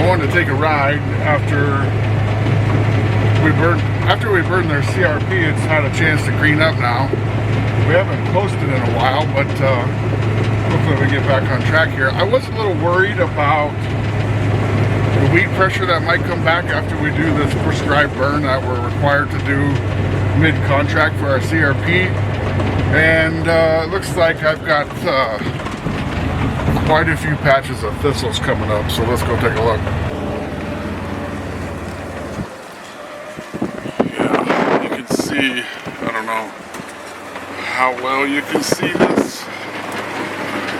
I wanted to take a ride after we burned their CRP. It's had a chance to green up now. We haven't posted in a while, but hopefully we get back on track here. I was a little worried about the weed pressure that might come back after we do this prescribed burn that we're required to do mid-contract for our CRP. And it looks like I've got quite a few patches of thistles coming up, so let's go take a look. Yeah, you can see, I don't know how well you can see this,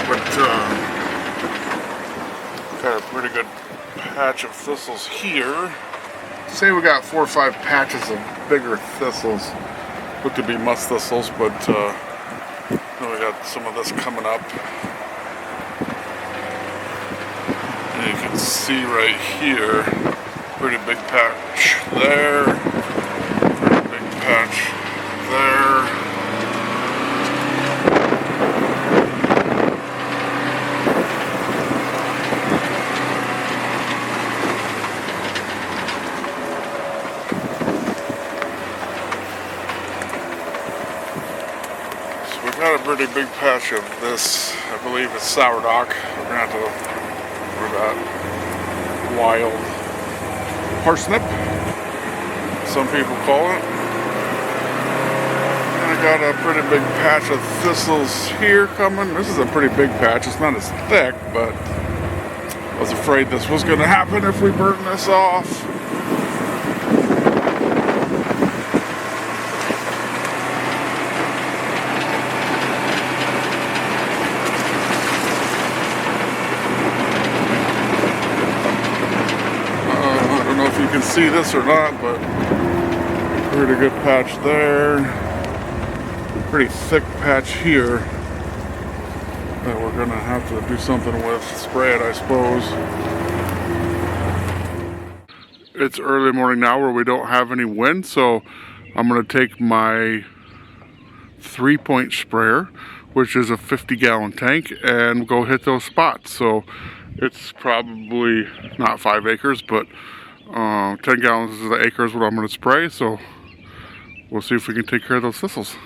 but got a pretty good patch of thistles here. Say we got 4 or 5 patches of bigger thistles. Look to be musk thistles, but we got some of this coming up. And you can see right here, pretty big patch there, pretty big patch there. Got a pretty big patch of this, I believe it's Sourdock. We're gonna have to look for that wild parsnip, some people call it. And I got a pretty big patch of thistles here coming. This is a pretty big patch. It's not as thick, but I was afraid this was gonna happen if we burn this off. You can see this or not, but pretty good patch there. Pretty thick patch here that we're gonna have to do something with. Spray it, I suppose. It's early morning now where we don't have any wind, so I'm gonna take my 3-point sprayer, which is a 50-gallon tank, and go hit those spots. So it's probably not 5 acres, but 10 gallons is the acre is what I'm going to spray, so we'll see if we can take care of those thistles.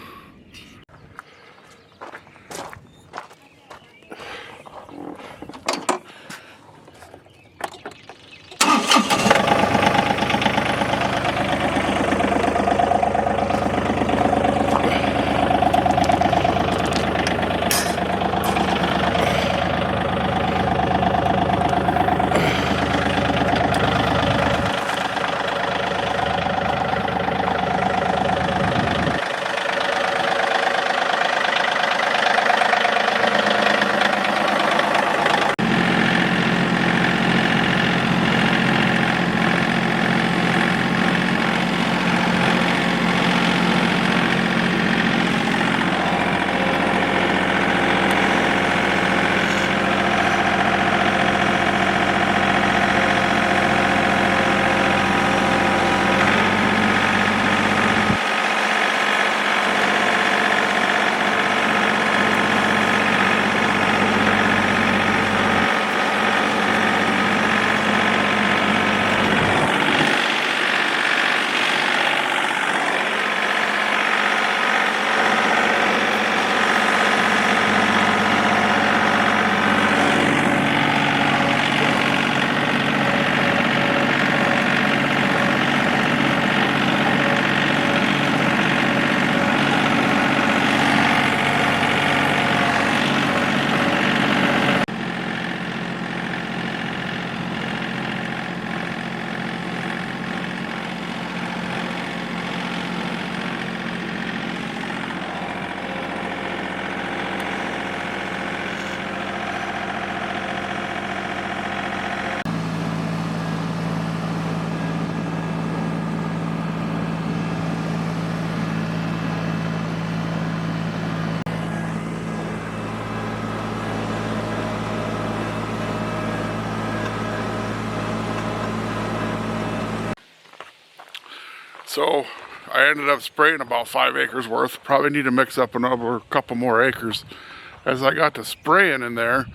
So I ended up spraying about 5 acres worth. Probably need to mix up another couple more acres. As I got to spraying in there,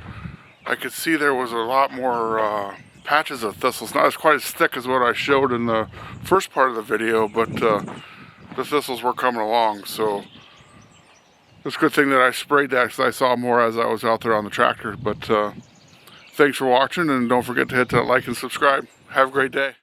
I could see there was a lot more patches of thistles. Not as quite as thick as what I showed in the first part of the video, but the thistles were coming along. So it's a good thing that I sprayed that, because I saw more as I was out there on the tractor. But thanks for watching, and don't forget to hit that like and subscribe. Have a great day.